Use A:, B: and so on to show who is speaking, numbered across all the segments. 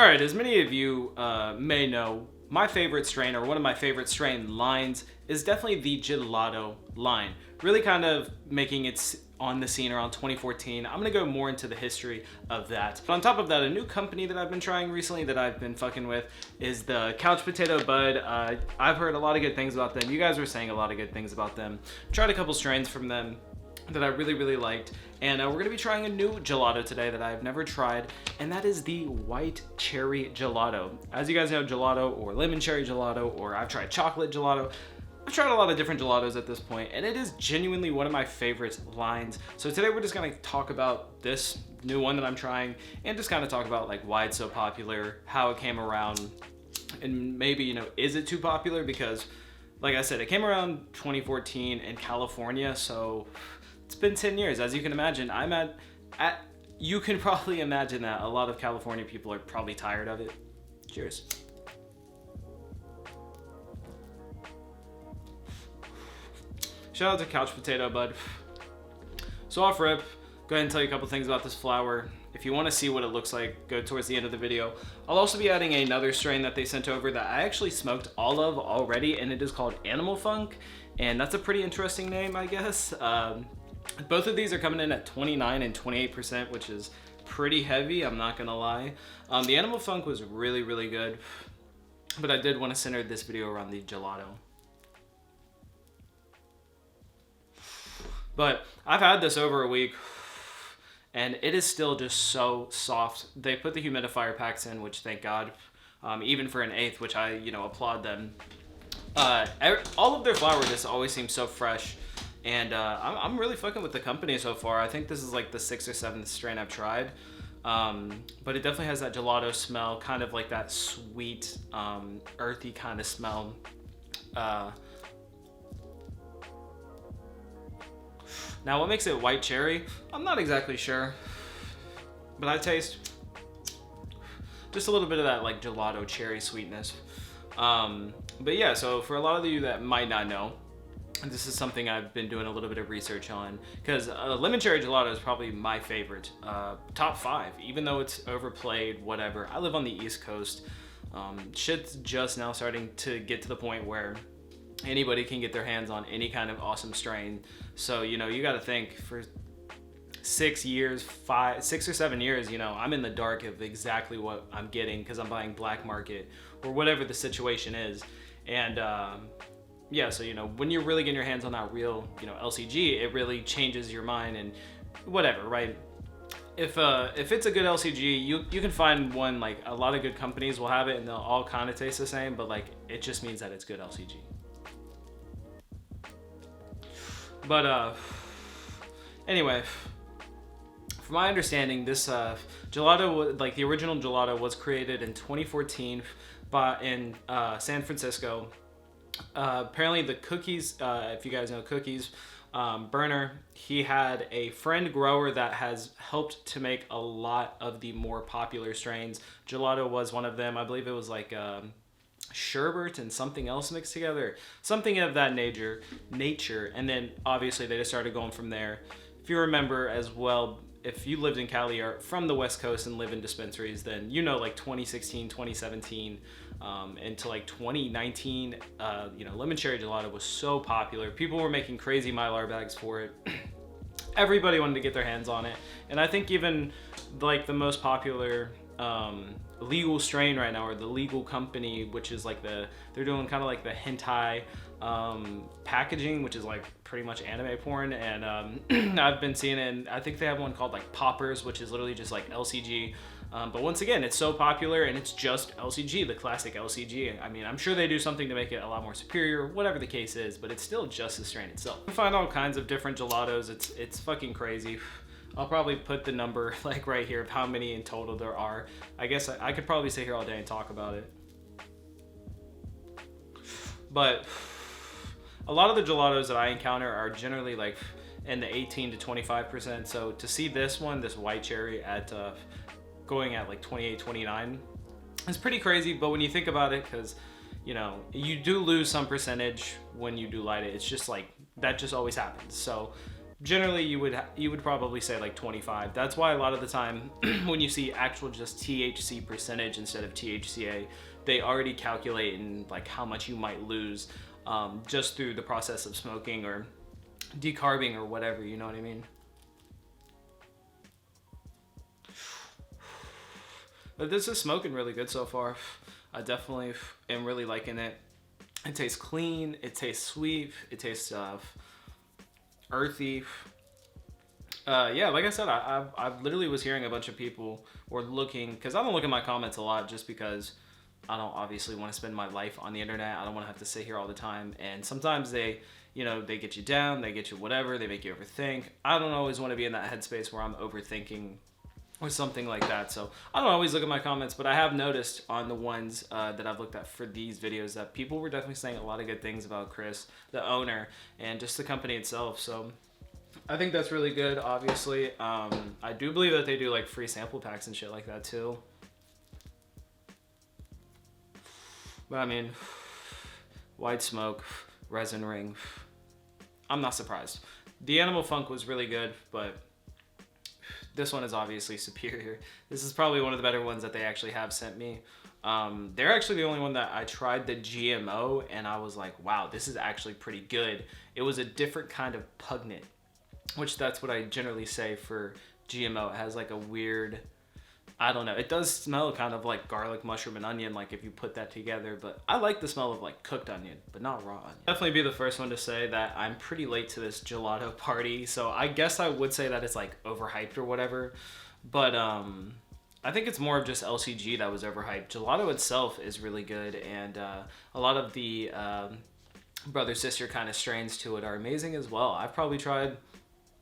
A: Alright, as many of you may know, my favorite strain, or one of my favorite strain lines, is definitely the gelato line. Really kind of making its on the scene around 2014. I'm gonna go more into the history of that. But on top of that, a new company that I've been trying recently that I've been fucking with is the Couch Potato Bud. I've heard a lot of good things about them. You guys were saying a lot of good things about them. Tried a couple strains from them that I really liked, and we're gonna be trying a new gelato today that I've never tried, and that is the white cherry gelato. As you guys know, gelato or lemon cherry gelato, or I've tried chocolate gelato. I've tried a lot of different gelatos at this point, and it is genuinely one of my favorite lines. So today we're just gonna talk about this new one that I'm trying, and just kind of talk about like why it's so popular, how it came around, and maybe, you know, is it too popular? Because like I said, it came around 2014 in California, so it's been 10 years. As you can imagine, you can probably imagine that a lot of California people are probably tired of it. Cheers. Shout out to Couch Potato Bud. So off rip, go ahead and tell you a couple things about this flower. If you want to see what it looks like, go towards the end of the video. I'll also be adding another strain that they sent over that I actually smoked all of already, and it is called Animal Funk, and that's a pretty interesting name, I guess. Both of these are coming in at 29 and 28%, which is pretty heavy, I'm not gonna lie. The Animal Funk was really good, but I did want to center this video around the gelato. But I've had this over a week, and it is still just so soft. They put the humidifier packs in, which thank God, even for an eighth, which I, you know, applaud them. All of their flower just always seems so fresh. And I'm really fucking with the company so far. I think this is like the 6th or 7th strain I've tried. But it definitely has that gelato smell, kind of like that sweet, earthy kind of smell. Now what makes it white cherry? I'm not exactly sure. But I taste just a little bit of that like gelato cherry sweetness. But yeah, so for a lot of you that might not know, this is something I've been doing a little bit of research on, because lemon cherry gelato is probably my favorite, top 5, even though it's overplayed, whatever. I live on the East Coast. Shit's just now starting to get to the point where anybody can get their hands on any kind of awesome strain. So, you know, you got to think for 6 or 7 years, you know, I'm in the dark of exactly what I'm getting because I'm buying black market or whatever the situation is. And, yeah, so, you know, when you're really getting your hands on that real, you know, LCG, it really changes your mind and whatever, right? If it's a good LCG, you can find one, like a lot of good companies will have it and they'll all kind of taste the same, but like it just means that it's good LCG. But anyway, from my understanding, this gelato, like the original gelato, was created in 2014 in San Francisco. Apparently the Cookies, if you guys know Cookies, Burner, he had a friend grower that has helped to make a lot of the more popular strains. Gelato was one of them. I believe it was like sherbet and something else mixed together, something of that nature. And then obviously they just started going from there. If you remember as well, if you lived in Cali or from the West Coast and live in dispensaries, then you know, like 2016, 2017, into like 2019, you know, lemon cherry gelato was so popular. People were making crazy Mylar bags for it. Everybody wanted to get their hands on it. And I think even like the most popular legal strain right now, or the legal company, which is like they're doing kind of like the hentai packaging, which is like pretty much anime porn, and I've been seeing it, and I think they have one called like Poppers, which is literally just like LCG, but once again, it's so popular and it's just LCG, the classic LCG. I mean, I'm sure they do something to make it a lot more superior, whatever the case is, but it's still just the strain itself. You can find all kinds of different gelatos. It's fucking crazy. I'll probably put the number like right here of how many in total there are. I guess I could probably sit here all day and talk about it. But a lot of the gelatos that I encounter are generally like in the 18 to 25%. So to see this one, this white cherry at going at like 28, 29, it's pretty crazy. But when you think about it, because, you know, you do lose some percentage when you do light it. It's just like, that just always happens. So generally you would probably say like 25. That's why a lot of the time when you see actual just THC percentage instead of THCA, they already calculate in like how much you might lose just through the process of smoking or decarbing or whatever, you know what I mean? But this is smoking really good so far. I definitely am really liking it. It tastes clean, it tastes sweet, it tastes earthy. Yeah, like I said, I literally was hearing a bunch of people were looking, because I don't look at my comments a lot just because I don't obviously want to spend my life on the internet. I don't want to have to sit here all the time. And sometimes they, you know, they get you down, they get you whatever, they make you overthink. I don't always want to be in that headspace where I'm overthinking or something like that. So I don't always look at my comments, but I have noticed on the ones that I've looked at for these videos that people were definitely saying a lot of good things about Chris, the owner, and just the company itself. So I think that's really good, obviously. I do believe that they do like free sample packs and shit like that too. But I mean, white smoke, resin ring, I'm not surprised. The Animal Funk was really good, but this one is obviously superior. This is probably one of the better ones that they actually have sent me. They're actually the only one that I tried the GMO and I was like, wow, this is actually pretty good. It was a different kind of pungent, which that's what I generally say for GMO. It has like a weird, I don't know. It does smell kind of like garlic, mushroom, and onion, like if you put that together, but I like the smell of like cooked onion, but not raw onion. Definitely be the first one to say that I'm pretty late to this gelato party, so I guess I would say that it's like overhyped or whatever, but I think it's more of just LCG that was overhyped. Gelato itself is really good, and a lot of the brother-sister kind of strains to it are amazing as well. I've probably tried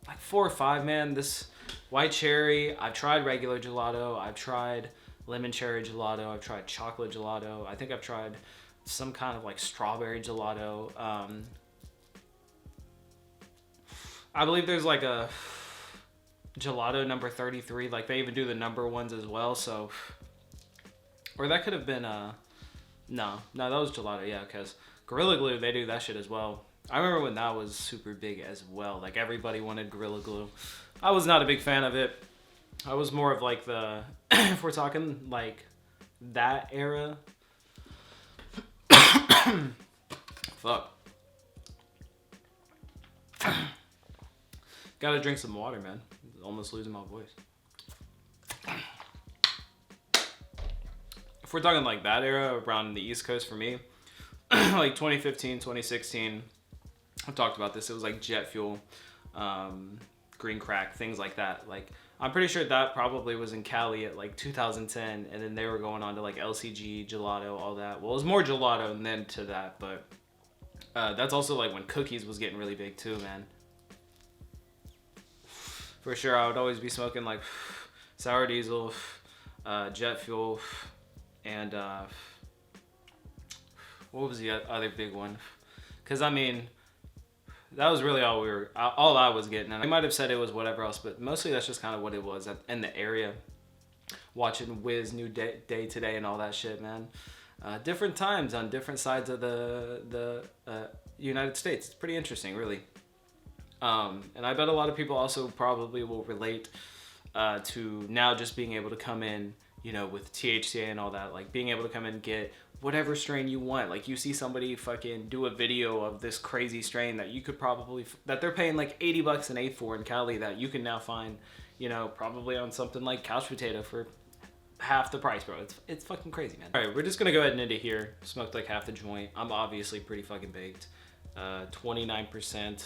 A: like 4 or 5, man. This white cherry, I've tried regular gelato, I've tried lemon cherry gelato, I've tried chocolate gelato, I think I've tried some kind of like strawberry gelato. I believe there's like a gelato number 33, like they even do the number ones as well, so, or that could have been no, that was gelato, yeah, because Gorilla Glue, they do that shit as well. I remember when that was super big as well. Like everybody wanted Gorilla Glue. I was not a big fan of it. I was more of like the, if we're talking like that era. Fuck. Gotta drink some water, man. Almost losing my voice. If we're talking like that era around the East Coast for me, like 2015, 2016, I've talked about this. It was like jet fuel, green crack, things like that. Like I'm pretty sure that probably was in Cali at like 2010, and then they were going on to like LCG, gelato, all that. Well, it was more gelato and then to that, but that's also like when cookies was getting really big too, man. For sure, I would always be smoking like sour diesel, jet fuel, and what was the other big one? Because I mean, that was really all I was getting. And I might have said it was whatever else, but mostly that's just kind of what it was in the area. Watching Wiz New Day Today and all that shit, man. Different times on different sides of the United States. It's pretty interesting, really. And I bet a lot of people also probably will relate to now just being able to come in, you know, with THCA and all that, like being able to come in and get whatever strain you want. Like you see somebody fucking do a video of this crazy strain that you could probably, that they're paying like $80 an eighth for in Cali, that you can now find, you know, probably on something like couch potato for half the price, bro. It's fucking crazy, man. All right, we're just gonna go ahead and end it here. Smoked like half the joint. I'm obviously pretty fucking baked. 29%.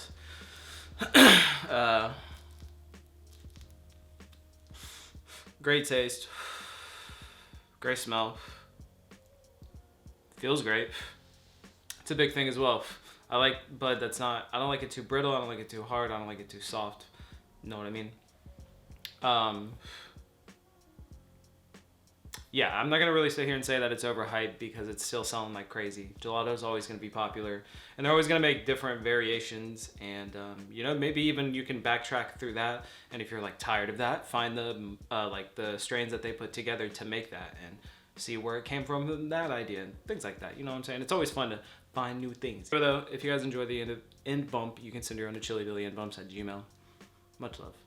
A: Great taste. Great smell. Feels great. It's a big thing as well. I like bud that's not, I don't like it too brittle, I don't like it too hard, I don't like it too soft. You know what I mean? Yeah, I'm not gonna really sit here and say that it's overhyped because it's still selling like crazy. Gelato's always gonna be popular, and they're always gonna make different variations, and you know, maybe even you can backtrack through that, and if you're like tired of that, find the like the strains that they put together to make that, and see where it came from, that idea, and things like that. You know what I'm saying? It's always fun to find new things. So though, if you guys enjoy the end bump, you can send your own to chillydillyendbumps@gmail.com. Much love.